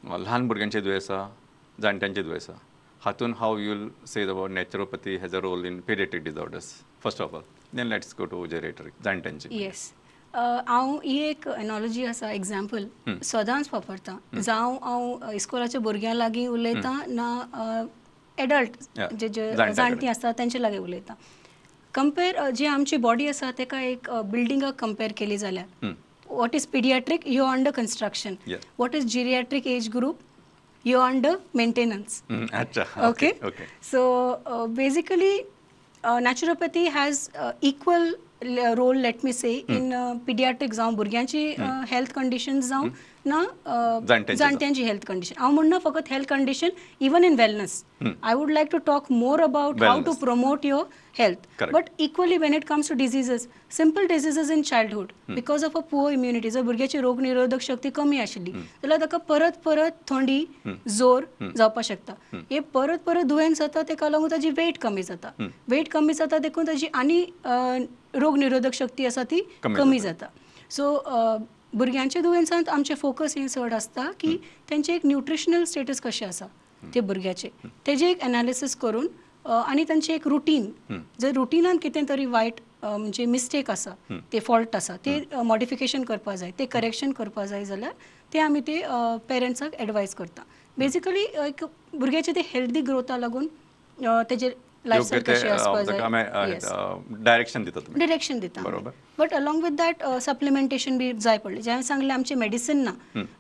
ल्हान भुरग्यांचे दुयेंसां, जाणट्यांचे दुयेंसां, हातून how you will say about naturopathy has a role in pediatric disorders first of all, then let's go to geriatric जाणट्यांची. येस, हांव ही एक एनॉलॉजी आसा, एग्जाम्पल सदांच वापरता. जावं हांव इस्कोलाच्या भुरग्यां लागीं उलयतां ना एडल्ट जे जाणटी आसता तेंचे लागीं उलयतां. कंपेर जी आमची बॉडी आसा ताका एक बिल्डिंगाक कंपेर केली जाल्यार what is pediatric, you under construction. What is geriatric age group, you under maintenance. Okay, so basically naturopathy has equal role, let me say, in pediatric जावं भुरग्यांची हेल्थ कंडिशन्स जावं ना जाणट्यांची हेल्थ कंडिशन. हांव म्हणना फकत health condition, even in wellness. I would like to talk more about how to promote your health. But equally when it comes to diseases, simple diseases in childhood, because of a poor immunity, जर भुरग्याची रोग निरोधक शक्ती कमी आशिल्ली जाल्यार ताका परत परत थंडी, जोर जावपाक शकता. हे परत परत दुयेंस जाता ताका लागून ताजी वेट कमी जाता. वेट कमी जाता देखून ताजी आनी रोग निरोधक शक्ती आसा ती कमी जाता. सो भुरग्यांच्या दुयेंसांत आमचे फोकस हे चड आसता की तेंचे एक न्यूट्रिशनल स्टेटस कशें आसा ते भुरग्याचे, तेजे एक एनालिसीस करून आणि तांचे एक रुटीन, जर रुटिनान कितें तरी वायट म्हणजे मिस्टेक आसा, ते फॉल्ट आसा, ते मॉडिफिकेशन करपा जाय, ते करेक्शन करपा जाय जाल्यार ते आमी ते पेरंट्साक एडवायज करता. बेसिकली एक भुरग्याचे ते हेल्दी ग्रोथा लागून तेजे लायफस्टायल कशें आसपा जाय, डायरेक्शन दिता. But along with that supplementation बी जाय पडले. जे हांवें सांगलें आमचे मेडिसीन ना,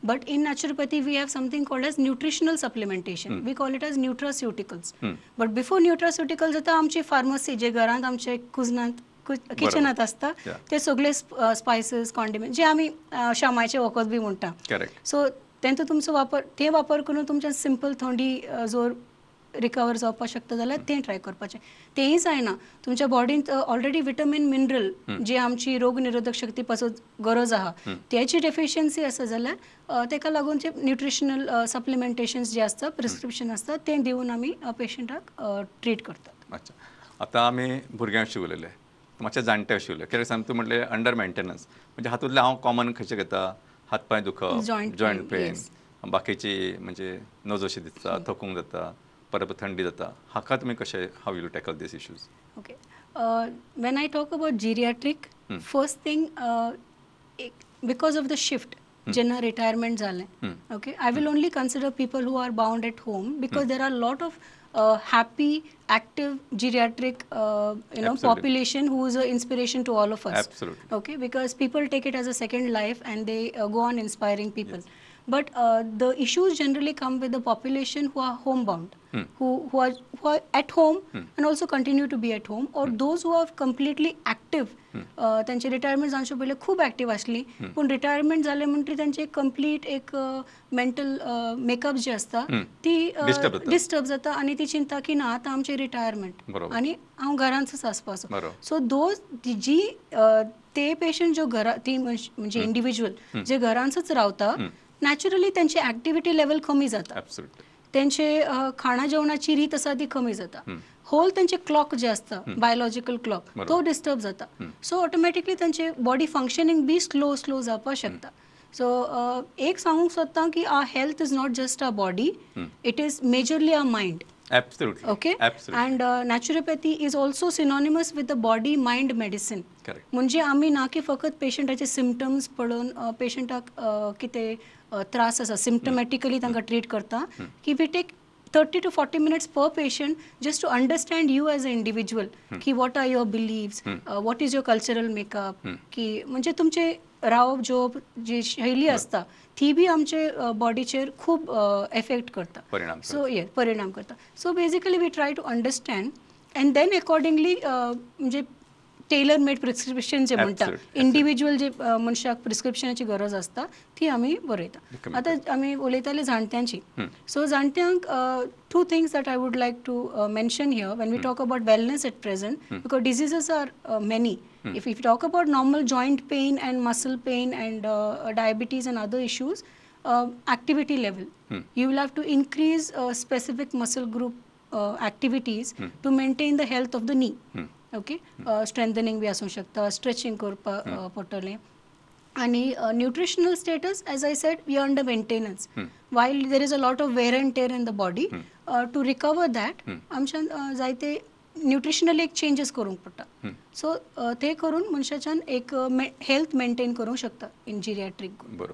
but in naturopathy we have something called as nutritional supplementation. We call it as nutraceuticals. But before nutraceuticals जाता आमची फार्मसी, जे घरांत आमचे कुजनांत किचनात आसता, ते सगळे स्पायसीस, कॉन्डिमेंट जे आमी शामाचे वखद बी म्हणटा. सो तेंचो तुमचो वापर, ते वापर करून तुमच्या सिंपल थंडी जोर रिकवर जावपाक शकता जाल्यार तें ट्राय करपाचें. तेंय जायना, तुमच्या बॉडींत ऑलरेडी विटमिन, मिनरल जी आमची रोग निरोधक शक्ती पासून गरज आहा त्याची डेफिशियन्सी आसा जाल्यार तेका लागून जे न्यूट्रिशनल सप्लिमेंटेशन्स जे आसता, प्रिस्क्रिप्शन आसता, तें दिवन आमी पेशंटाक ट्रीट करतात. अच्छा, आतां आमी भुरग्यां उलयले, मातशें जाणटे अशें उलयले. कित्याक सांग तूं म्हणलें अंडर मेंटेनन्स, म्हणजे हातूंतले हांव कॉमन खंयचे घेता, हातपांय दुखप, जॉयंट पेन, बाकीची म्हणजे नजो अशी दिसता, थकूंक जाता, परत थंडी जाता, हाका तुमी कशें, how you tackle these issues? Okay, when I talk about geriatric, first thing because of the shift जेन्ना रिटायरमेंट जालें, okay, I will only consider people who are bound at home, because there are lot of happy, active geriatric population who is an inspiration to all of us. Absolutely. Okay, because people take it as a second life and they go on inspiring people. Yes. But the issues generally come with the population who are homebound, who are at home and also continue to be at home, or those who are completely active. त्यांचे retirement जावचे पयलीं खूब active आसली, पूण retirement जाले म्हणटरी त्यांचे complete एक mental makeup जी आसता ती डिस्टर्ब जाता आनी ती चिंता की ना आतां आमचे रिटायरमेंट आनी हांव घरांतच आसपाचो. सो दोज जी ते पेशंट जो घरा ती म्हणजे इंडिविज्युअल जे घरांतच रावता, नॅचरली त्यांची ॲक्टिव्हिटी लेवल कमी जाता, त्यांचे खाणा जेवणाची रीत आसा ती कमी जाता, होल त्यांचे क्लॉक जे असता, बायोलॉजिकल क्लॉक, तो डिस्टर्ब जाता. सो ऑटोमॅटिकली त्यांचे बॉडी फंक्शनिंग बी स्लो जावपाक शकता. सो एक सांगूंक सोदता की our health is not just our body, it is majorly our mind. Absolutely. Okay. Absolutely. And naturopathy is also synonymous with the body mind medicine. Correct. म्हणजे आम्ही ना की फकत पेशंटाचे सिम्पटम्स पळोवन पेशंटाक कितें त्रास आसा सिम्पटमॅटिकली तांकां ट्रीट करता, की we take 30 to 40 minutes per patient just to understand you as an individual, की what are your beliefs, what is your cultural makeup, की म्हणजे तुमचे रावप जोप जी शैली आसता ती बी आमचे बॉडीचेर खूब एफेक्ट करता, सो परिणाम करता. So basically we try to understand and then accordingly म्हणजे टेलर मेड प्रिस्क्रिप्शन जे म्हणटा, इंडिविज्युअल जे मनशाक प्रिस्क्रिप्शनाची गरज आसता ती आमी बरयता. आतां आमी उलयताले जाणट्यांची. सो जाणट्यांक two things that I would like to mention here when we talk about wellness at present, because diseases are many. If we talk about normal joint pain and muscle pain and diabetes and other issues, activity level, you will have to increase specific muscle group activities to maintain the health of the knee. Okay, strengthening बी आसूं शकता, stretching करपा पडटलें. आणि nutritional status as I said we under maintenance while there is a lot of wear and tear in the body to recover that आमच्यान जायते nutritional एक changes करूंक पडटा सो ते करून मनशाच्यान एक हेल्थ मेंटेन करूंक शकता इन जिरियाट्रीक. बरोबर.